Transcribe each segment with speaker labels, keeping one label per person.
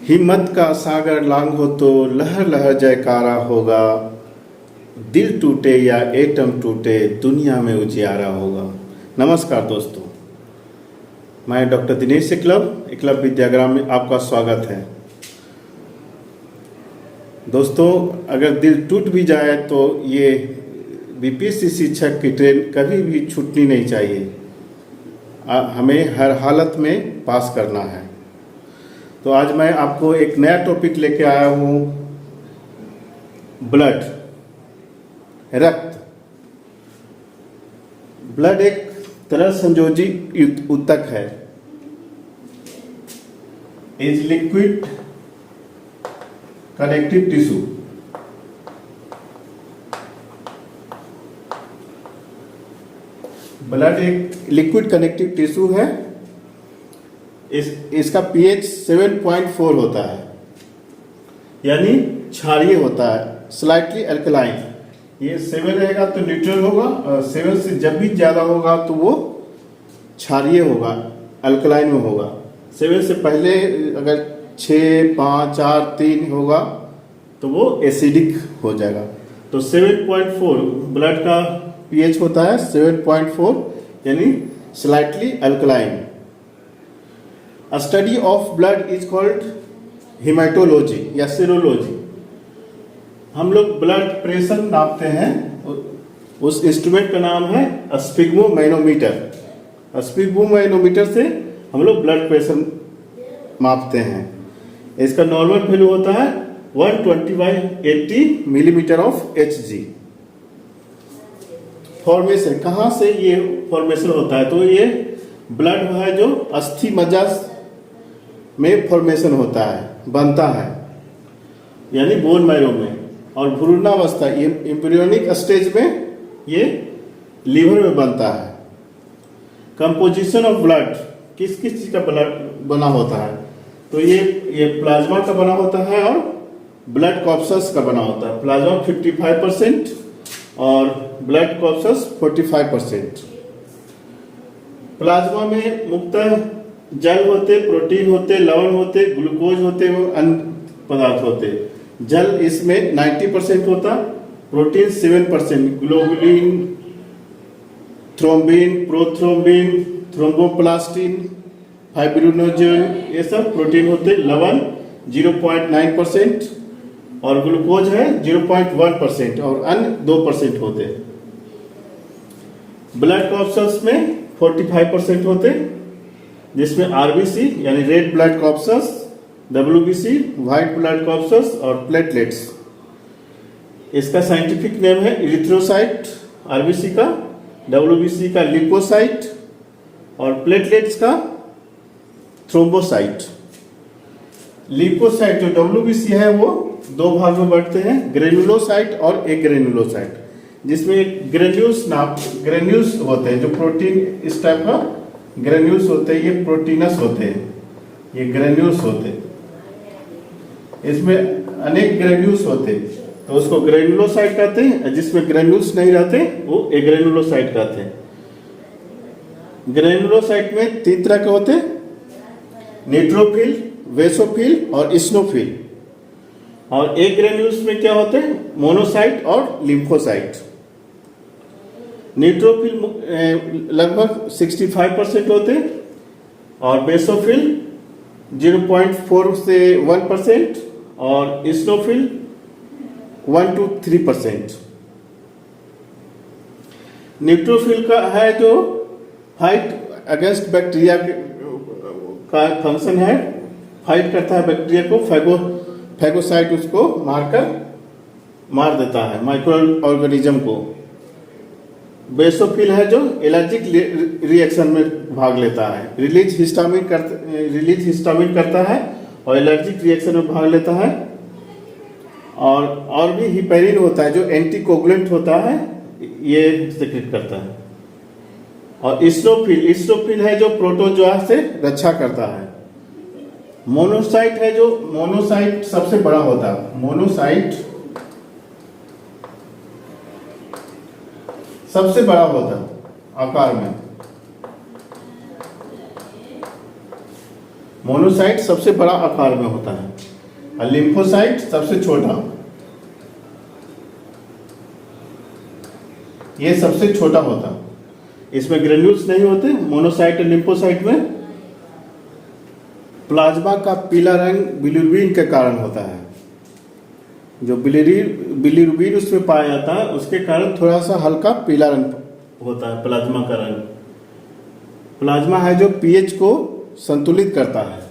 Speaker 1: हिम्मत का सागर लांघो तो लहर लहर जयकारा होगा। दिल टूटे या एटम टूटे दुनिया में उजियारा होगा। नमस्कार दोस्तों, मैं डॉक्टर दिनेश एकलव्य विद्याग्राम में आपका स्वागत है। दोस्तों, अगर दिल टूट भी जाए तो ये बीपीएससी शिक्षक की ट्रेन कभी भी छूटनी नहीं चाहिए। हमें हर हालत में पास करना है। तो आज मैं आपको एक नया टॉपिक लेके आया हूँ, ब्लड, रक्त। ब्लड एक तरल संयोजी ऊतक है। Is liquid connective tissue. Blood एक लिक्विड कनेक्टिव टिश्यू है। इसका पीएच 7.4 होता है, यानी क्षारीय होता है, स्लाइटली अल्कलाइन। ये 7 रहेगा तो न्यूट्रल होगा, और 7 से जब भी ज्यादा होगा तो वो क्षारीय होगा, अल्कलाइन में होगा। 7 से पहले अगर 6, 5, 4, 3 होगा तो वो एसिडिक हो जाएगा। तो 7.4 ब्लड का पीएच होता है, 7.4 यानी slightly alkaline. A study of blood is called hematology या serology। हम लोग ब्लड प्रेशर नापते हैं, उस इंस्ट्रूमेंट का नाम है स्फिग्मोमैनोमीटर। स्फिग्मोमैनोमीटर से हम लोग ब्लड प्रेशर मापते हैं। इसका नॉर्मल वैल्यू होता है 120/80 मिलीमीटर ऑफ Hg। फॉर्मेशन, कहाँ से ये फॉर्मेशन होता है? तो ये ब्लड है जो अस्थि मज्जा में फॉर्मेशन होता है, बनता है, यानी बोन मैरो में। और भ्रूणावस्था, एम्ब्रियोनिक स्टेज में ये लीवर में बनता है। कंपोजिशन ऑफ ब्लड, किस किस चीज का ब्लड बना होता है? तो ये प्लाज्मा का बना होता है और ब्लड कॉर्पसस का बना होता है। प्लाज्मा 55% और ब्लड कॉर्पसस 45%। प्लाज्मा में मुख्यतः जल होते, प्रोटीन होते, लवण होते, ग्लूकोज होते और अन्य पदार्थ होते। जल इसमें 90% होता, protein 7%, globulin, thrombin, prothrombin, thromboplastin, fibrinogen, ये सब प्रोटीन होते। लवण 0.9% और ग्लूकोज है 0.1% और अन्य 2% होते। ब्लड कॉर्पसस में 45% होते, जिसमें आरबीसी यानी red blood corpuscles, WBC white blood corpuscles और प्लेटलेट्स। इसका साइंटिफिक नेम है इरिथ्रोसाइट, आरबीसी का, डब्ल्यूबीसी का लिपोसाइट और प्लेटलेट्स का थ्रोम्बोसाइट। लिपोसाइट जो डब्ल्यूबीसी है वो दो भाग में बढ़ते हैं, ग्रेनुलोसाइट और एग्रेनुलोसाइट, जिसमें ग्रेन्यूल्स होते हैं, जो प्रोटीन इस टाइप का ग्रेन्यूल्स होते हैं, ये प्रोटीनस होते हैं, ये ग्रेन्यूल्स होते हैं। इसमें अनेक ग्रेन्यूल्स होते हैं, तो उसको ग्रेनुलोसाइट कहते हैं। जिसमें ग्रेन्यूल्स नहीं रहते वो एग्रेनुलोसाइट कहते हैं। ग्रेनुलोसाइट में 3 तरह के होते हैं, न्यूट्रोफिल, वेसोफिल और इस्नोफिल। और एक ग्रेन्यूल्स में क्या होते हैं? मोनोसाइट और लिम्फोसाइट। न्यूट्रोफिल लगभग 65% होते और बेसोफिल 0.4 से 1% और इस्नोफिल 1 to 3%। न्यूट्रोफिल का है जो फाइट अगेंस्ट बैक्टीरिया का फंक्शन है, फाइट करता है बैक्टीरिया को, फैगोसाइट उसको मार देता है, माइक्रो ऑर्गेनिज्म को। बेसोफिल है जो एलर्जिक रिएक्शन में भाग लेता है, रिलीज हिस्टामिन करता है और एलर्जिक रिएक्शन में भाग लेता है। और भी हिपेरिन होता है जो एंटीकोगुलेंट होता है, ये सिक्रेट करता है। और इस्नोफिल है जो प्रोटोजोआ से रक्षा करता है। मोनोसाइट है जो, मोनोसाइट सबसे बड़ा होता है, मोनोसाइट सबसे बड़ा होता है आकार में। मोनोसाइट सबसे बड़ा आकार में होता है और लिम्फोसाइट सबसे छोटा। ये सबसे छोटा होता, इसमें ग्रेन्यूल्स नहीं होते मोनोसाइट और लिम्फोसाइट में। प्लाज्मा का पीला रंग बिलिरुबिन के कारण होता है। जो बिलिरुबिन उसमें पाया जाता है उसके कारण थोड़ा सा हल्का पीला रंग होता है प्लाज्मा का रंग। प्लाज्मा है जो पीएच को संतुलित करता है।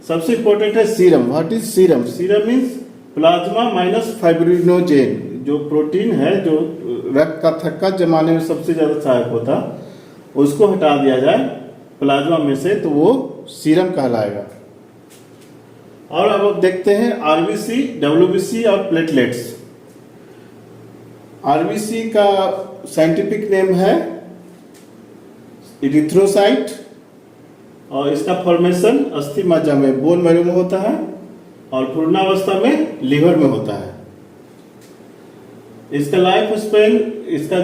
Speaker 1: सबसे इंपॉर्टेंट है serum. What is serum? Serum means plasma minus fibrinogen, जो प्रोटीन है जो रक्त का थक्का जमाने में सबसे ज्यादा सहायक होता, उसको हटा दिया जाए प्लाज्मा में से तो वो सीरम कहलाएगा। और अब देखते हैं आरबीसी, डब्ल्यूबीसी और प्लेटलेट्स। आरबीसी का साइंटिफिक नेम है इरिथ्रोसाइट और इसका फॉर्मेशन अस्थि मज्जा में, बोन मैरो में होता है और पूर्णावस्था में लीवर में होता है। इसका लाइफ स्पेन इसका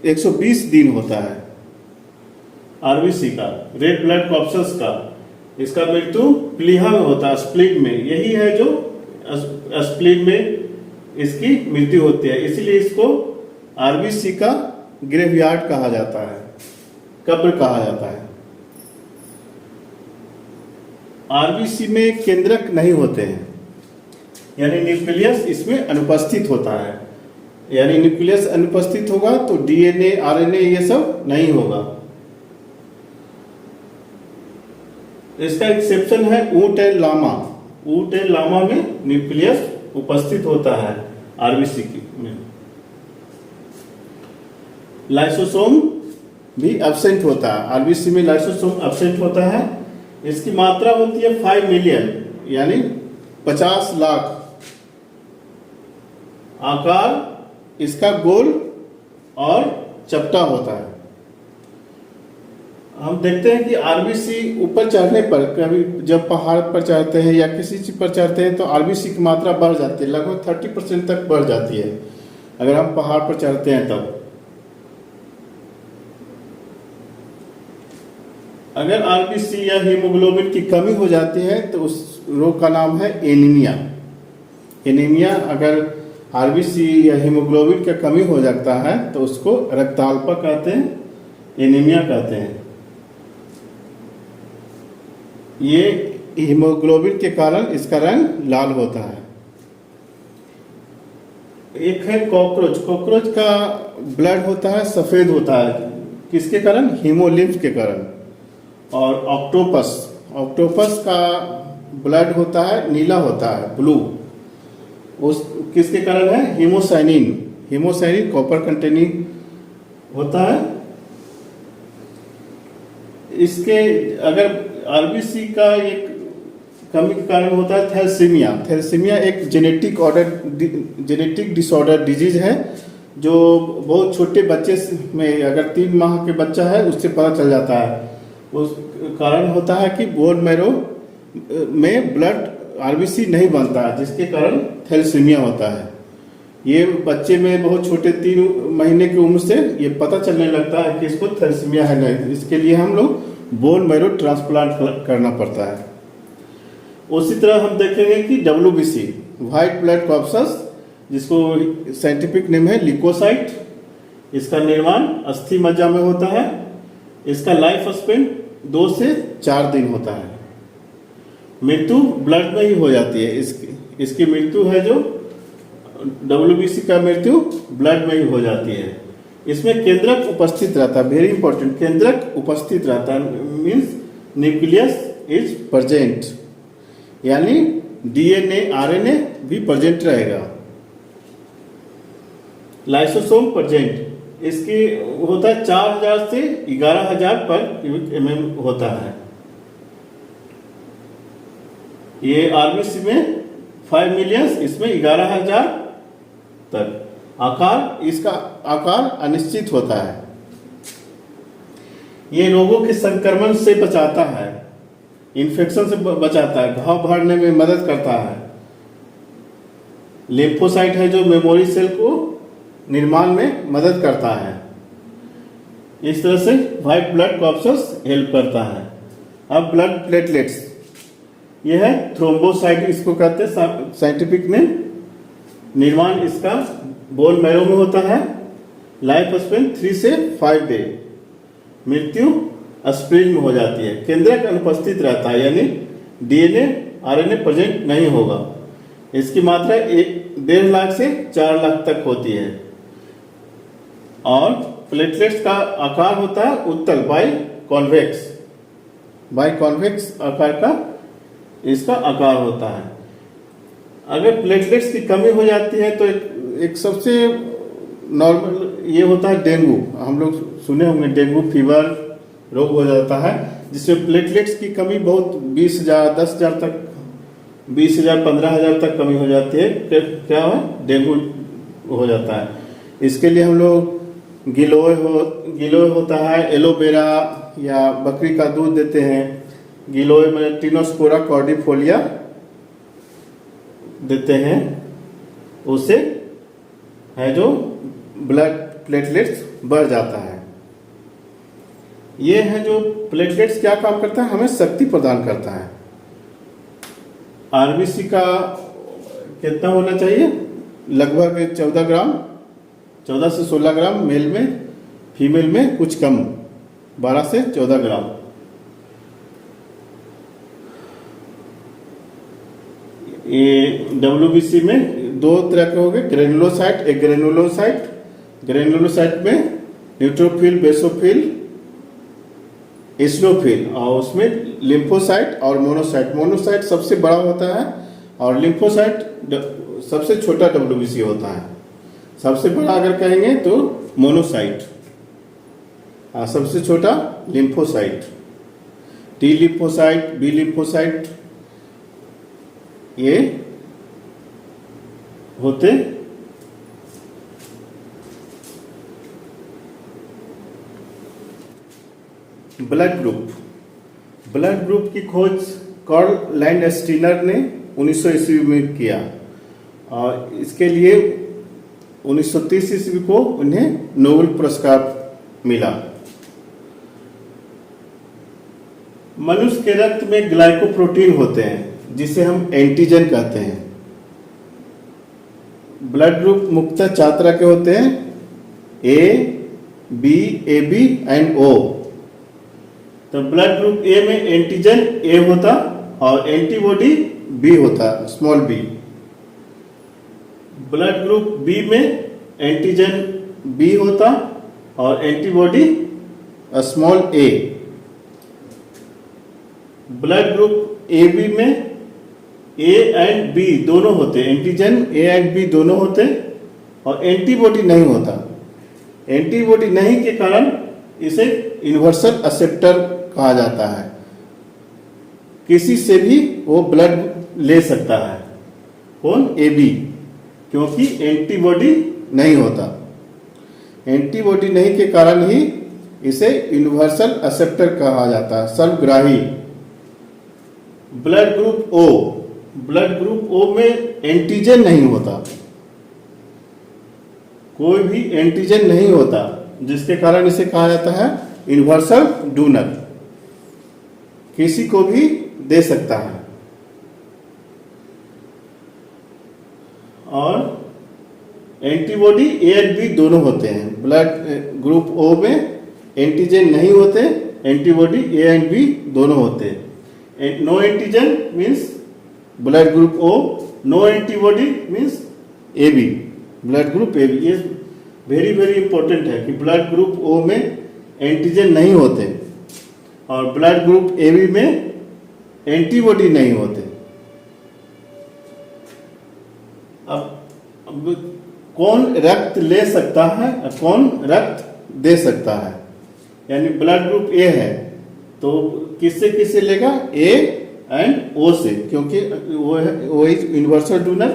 Speaker 1: 120 दिन होता है आरबीसी का। रेड ब्लड कॉर्पसेस का इसका मृत्यु प्लीहा में होता है, स्प्लीन में। यही है जो स्प्लीन में इसकी मृत्यु होती है, इसीलिए इसको आरबीसी का ग्रेवयार्ड कहा जाता है, कब्र कहा जाता है। आरबीसी में केंद्रक नहीं होते हैं, यानी न्यूक्लियस इसमें अनुपस्थित होता है। यानी न्यूक्लियस अनुपस्थित होगा तो डीएनए, आरएनए ये सब नहीं होगा। इसका एक्सेप्शन है ऊंट एंड लामा। ऊंट एंड लामा में न्यूक्लियस उपस्थित होता है आरबीसी की में। लाइसोसोम भी एब्सेंट होता है आरबीसी में, लाइसोसोम एब्सेंट होता है। इसकी मात्रा होती है 5 मिलियन, यानी 50 लाख। आकार इसका गोल और चपटा होता है। हम देखते हैं कि आरबीसी ऊपर चढ़ने पर, कभी जब पहाड़ पर चढ़ते हैं या किसी चीज पर चढ़ते हैं तो आरबीसी की मात्रा बढ़ जाती है, लगभग 30% तक बढ़ जाती है अगर हम पहाड़ पर चढ़ते हैं तब। अगर आरबीसी या हीमोग्लोबिन की कमी हो जाती है तो उस रोग का नाम है एनीमिया। एनीमिया अगर आरबीसी या हीमोग्लोबिन का कमी हो जाता है तो उसको रक्ताल्पा कहते हैं, एनीमिया कहते हैं। ये हीमोग्लोबिन के कारण इसका रंग लाल होता है। एक है कॉकरोच। कॉकरोच का ब्लड होता है सफेद होता है, किसके कारण? हीमोलिम्फ के कारण। और ऑक्टोपस, ऑक्टोपस का ब्लड होता है नीला होता है, ब्लू। उस किसके कारण है? हीमोसाइनिन। हीमोसाइनिन कॉपर कंटेनिंग होता है। इसके अगर आरबीसी का एक कमी के कारण होता है थैलेसीमिया। थैलेसीमिया एक जेनेटिक डिसऑर्डर डिजीज है जो बहुत छोटे बच्चे में, अगर 3 माह के बच्चा है उससे पता चल जाता है। उस कारण होता है कि बोन मैरो में ब्लड आरबीसी नहीं बनता, जिसके कारण थैलेसीमिया होता है। ये बच्चे में बहुत छोटे 3 महीने की उम्र से ये पता चलने लगता है कि इसको थैलेसीमिया है नहीं। इसके लिए हम लोग बोन मैरो ट्रांसप्लांट करना पड़ता है। उसी तरह हम देखेंगे कि डब्ल्यूबीसी, व्हाइट ब्लड कॉर्पसेस, जिसको साइंटिफिक नेम है ल्यूकोसाइट। इसका निर्माण अस्थि मज्जा में होता है। इसका लाइफ स्पेन 2 से 4 दिन होता है। मृत्यु ब्लड में ही हो जाती है। इसकी मृत्यु है जो डब्ल्यूबीसी का मृत्यु ब्लड में ही हो जाती है। इसमें केंद्रक उपस्थित रहता है, वेरी इंपॉर्टेंट, केंद्रक उपस्थित रहता है, मीन्स न्यूक्लियस इज प्रेजेंट, यानी डीएनए आरएनए भी प्रेजेंट रहेगा। लाइसोसोम प्रेजेंट, इसकी होता है 4000 से 11000 पर क्यूबिक एमएम होता है। ये आरबीसी में 5 मिलियन, इसमें 11000 तक। आकार, इसका आकार अनिश्चित होता है। ये रोगों के संक्रमण से बचाता है, इन्फेक्शन से बचाता है, घाव भरने में मदद करता है। लिम्फोसाइट है जो मेमोरी सेल को निर्माण में मदद करता है। इस तरह से व्हाइट ब्लड कॉर्पसेस हेल्प करता है। अब ब्लड प्लेटलेट्स, यह है थ्रोम्बोसाइट, इसको कहते हैं साइंटिफिक नेम। निर्माण इसका बोन मैरो में होता है। लाइफ स्पेन 3 से 5 डे। मृत्यु स्प्लीन में हो जाती है। केंद्रक अनुपस्थित रहता है, यानी डीएनए आरएनए प्रेजेंट नहीं होगा। इसकी मात्रा 1.5 लाख से 4 लाख तक होती है। और प्लेटलेट्स का आकार होता है उत्तल बाई कॉन्वेक्स आकार का इसका आकार होता है। अगर प्लेटलेट्स की कमी हो जाती है तो एक सबसे नॉर्मल ये होता है डेंगू। हम लोग सुने होंगे डेंगू फीवर रोग हो जाता है, जिसमें प्लेटलेट्स की कमी बहुत 20,000 10,000 तक 20,000 15,000 तक कमी हो जाती है। क्या है? डेंगू हो जाता है। इसके लिए हम लोग गिलोय होता है, एलोवेरा या बकरी का दूध देते हैं। गिलोय में टिनोस्पोरा कॉर्डिफोलिया देते हैं, उससे है जो ब्लड प्लेटलेट्स बढ़ जाता है। ये है जो प्लेटलेट्स क्या काम करता है, हमें शक्ति प्रदान करता है। आरबीसी का कितना होना चाहिए? लगभग 14 ग्राम, 14 से 16 ग्राम मेल में, फीमेल में कुछ कम 12 से 14 ग्राम। ये डब्ल्यूबीसी में 2 तरह के हो गए, ग्रेनुलोसाइट, एक ग्रेनुलोसाइट। ग्रेनुलोसाइट में न्यूट्रोफिल, बेसोफिल, एसिनोफिल, और उसमें लिम्फोसाइट और मोनोसाइट। मोनोसाइट सबसे बड़ा होता है और लिम्फोसाइट सबसे छोटा डब्ल्यूबीसी होता है। सबसे बड़ा अगर कहेंगे तो मोनोसाइट, सबसे छोटा lymphocyte. T lymphocyte, B lymphocyte ये होते। ब्लड ग्रुप की खोज कार्ल लैंडस्टीनर ने 1900 ईस्वी में किया और इसके लिए 1930 ईस्वी को उन्हें नोबेल पुरस्कार मिला। मनुष्य के रक्त में ग्लाइकोप्रोटीन होते हैं जिसे हम एंटीजन कहते हैं। ब्लड ग्रुप मुख्यतः 4 तरह के होते हैं, A, B, A B and O. तो ब्लड ग्रुप ए में एंटीजन ए होता और एंटीबॉडी बी होता, small B. Blood group B में एंटीजन बी होता और antibody small A. Blood group A B में ए एंड बी दोनों होते, एंटीजन ए एंड बी दोनों होते और एंटीबॉडी नहीं होता। एंटीबॉडी नहीं के कारण इसे यूनिवर्सल एक्सेप्टर कहा जाता है। किसी से भी वो ब्लड ले सकता है, कौन? ए बी, क्योंकि एंटीबॉडी नहीं होता। एंटीबॉडी नहीं के कारण ही इसे यूनिवर्सल एक्सेप्टर कहा जाता है, सर्वग्राही। ब्लड ग्रुप ओ में एंटीजन नहीं होता, कोई भी एंटीजन नहीं होता, जिसके कारण इसे कहा जाता है यूनिवर्सल डोनर, किसी को भी दे सकता है। और एंटीबॉडी ए एंड बी दोनों होते हैं। ब्लड ग्रुप ओ में एंटीजन नहीं होते, एंटीबॉडी ए एंड बी दोनों होते हैं। No antigen means blood group O, no antibody means A B, blood group A B. ये वेरी वेरी इंपॉर्टेंट है कि ब्लड ग्रुप ओ में एंटीजन नहीं होते और ब्लड ग्रुप ए बी में एंटीबॉडी नहीं होते। अब कौन रक्त ले सकता है, कौन रक्त दे सकता है? यानी ब्लड ग्रुप ए है तो किससे किससे लेगा? ए एंड ओ से, क्योंकि वो इज यूनिवर्सल डोनर,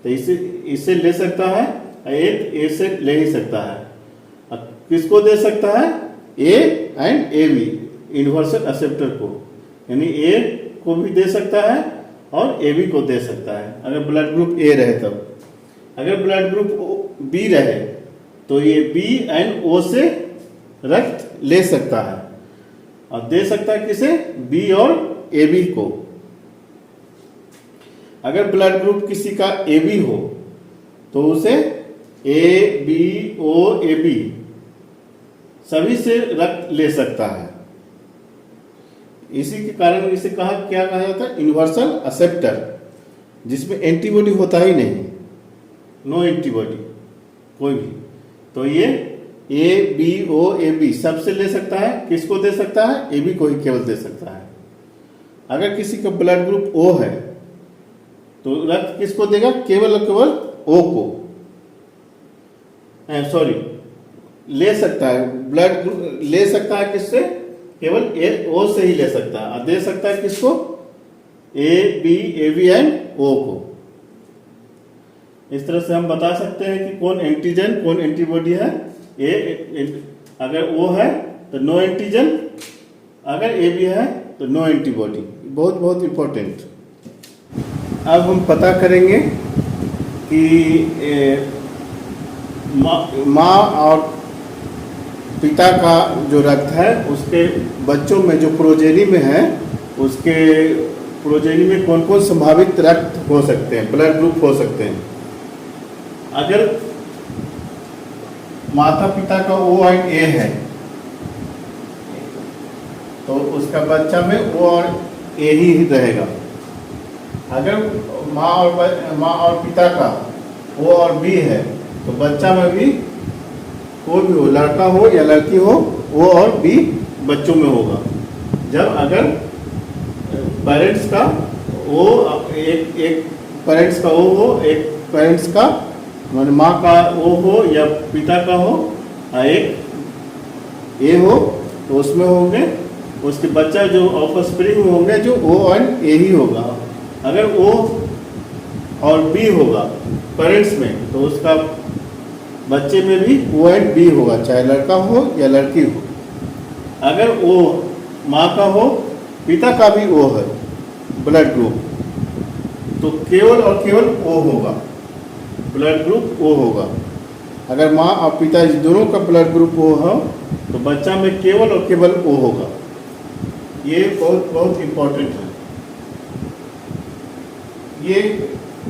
Speaker 1: तो इसे ले सकता है, ए से ले ही सकता है। अब किसको दे सकता है? A and A B, universal acceptor को, यानी ए को भी दे सकता है और ए बी को दे सकता है अगर ब्लड ग्रुप ए रहे तब। अगर ब्लड ग्रुप बी रहे तो ये बी एंड ओ से रक्त ले सकता है और दे सकता है किसे, बी और ए बी को। अगर ब्लड ग्रुप किसी का ए बी हो तो उसे A B O A B सभी से रक्त ले सकता है। इसी के कारण इसे क्या कहा जाता है, यूनिवर्सल एक्सेप्टर, जिसमें एंटीबॉडी होता ही नहीं, नो एंटीबॉडी कोई भी। तो ये A B O A B सबसे ले सकता है। किसको दे सकता है, ए बी को ही केवल दे सकता है। अगर किसी का ब्लड ग्रुप ओ है तो रक्त किसको देगा, केवल और केवल ओ को, सॉरी ले सकता है, ब्लड ले सकता है किससे, केवल ओ से ही ले सकता है। और दे सकता है किसको, ए बी एंड ओ को। इस तरह से हम बता सकते हैं कि कौन एंटीजन कौन एंटीबॉडी है। अगर ओ है तो नो एंटीजन, अगर ए बी है तो नो एंटीबॉडी। बहुत बहुत इंपॉर्टेंट। अब हम पता करेंगे कि माँ और पिता का जो रक्त है उसके बच्चों में जो प्रोजेनी में है, उसके प्रोजेनी में कौन कौन संभावित रक्त हो सकते हैं, ब्लड ग्रुप हो सकते हैं। अगर माता पिता का ओ एंड ए है तो उसका बच्चा में ओ और ए ही रहेगा। अगर माँ और पिता का ओ और बी है तो बच्चा में भी कोई भी हो, लड़का हो या लड़की हो, ओ और बी बच्चों में होगा। जब अगर पेरेंट्स का ओ एक पेरेंट्स का ओ हो, एक पेरेंट्स का माने माँ का ओ हो या पिता का हो, एक ए हो, तो उसमें होंगे उसके बच्चा जो ऑफस्प्रिंग होंगे जो ओ एंड ए ही होगा। अगर ओ और बी होगा पेरेंट्स में तो उसका बच्चे में भी ओ एंड बी होगा, चाहे लड़का हो या लड़की हो। अगर ओ माँ का हो, पिता का भी ओ है ब्लड ग्रुप, तो केवल और केवल ओ होगा, ब्लड ग्रुप ओ होगा। अगर माँ और पिता दोनों का ब्लड ग्रुप ओ हो तो बच्चा में केवल और केवल ओ होगा। ये बहुत बहुत इंपॉर्टेंट है। ये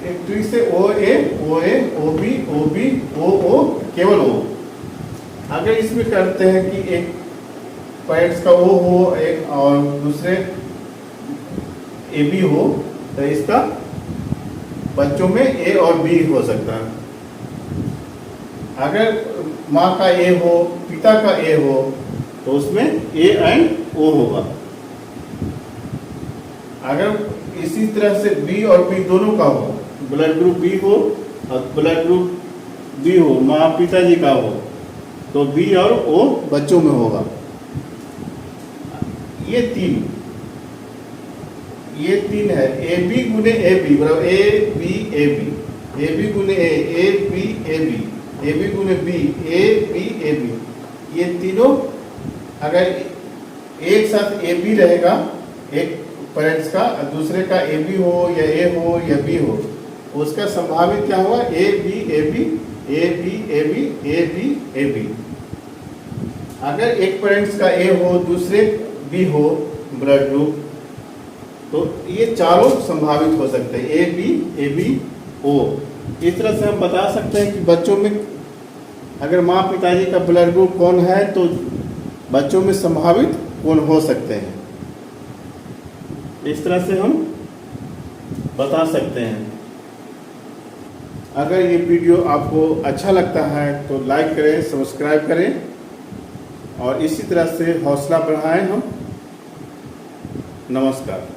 Speaker 1: एक ट्री से ओ ए ओ बी ओ केवल ओ। अगर इसमें करते हैं कि एक पेरेंट्स का ओ हो एक और दूसरे ए बी हो तो इसका बच्चों में ए और बी हो सकता है। अगर माँ का ए हो पिता का ए हो तो उसमें ए एंड ओ होगा। अगर इसी तरह से बी और बी दोनों का हो, ब्लड ग्रुप बी हो और ब्लड ग्रुप बी हो, माँ पिताजी का हो, तो बी और ओ बच्चों में होगा। ये तीन है, ए बी गुने ए बी बराबर ए बी गुने ए बी गुने बी ए बी। ये तीनों अगर एक साथ ए बी रहेगा, एक पेरेंट्स का दूसरे का ए बी हो या ए हो या बी हो, उसका संभावित क्या होगा, A B A B A B A B A B A B. अगर एक पेरेंट्स का ए हो दूसरे बी हो ब्लड ग्रुप, तो ये चारों संभावित हो सकते हैं, ए बी ओ। इस तरह से हम बता सकते हैं कि बच्चों में अगर माँ पिताजी का ब्लड ग्रुप कौन है तो बच्चों में संभावित कौन हो सकते हैं। इस तरह से हम बता सकते हैं। अगर ये वीडियो आपको अच्छा लगता है तो लाइक करें, सब्सक्राइब करें और इसी तरह से हौसला बढ़ाएं हम। नमस्कार।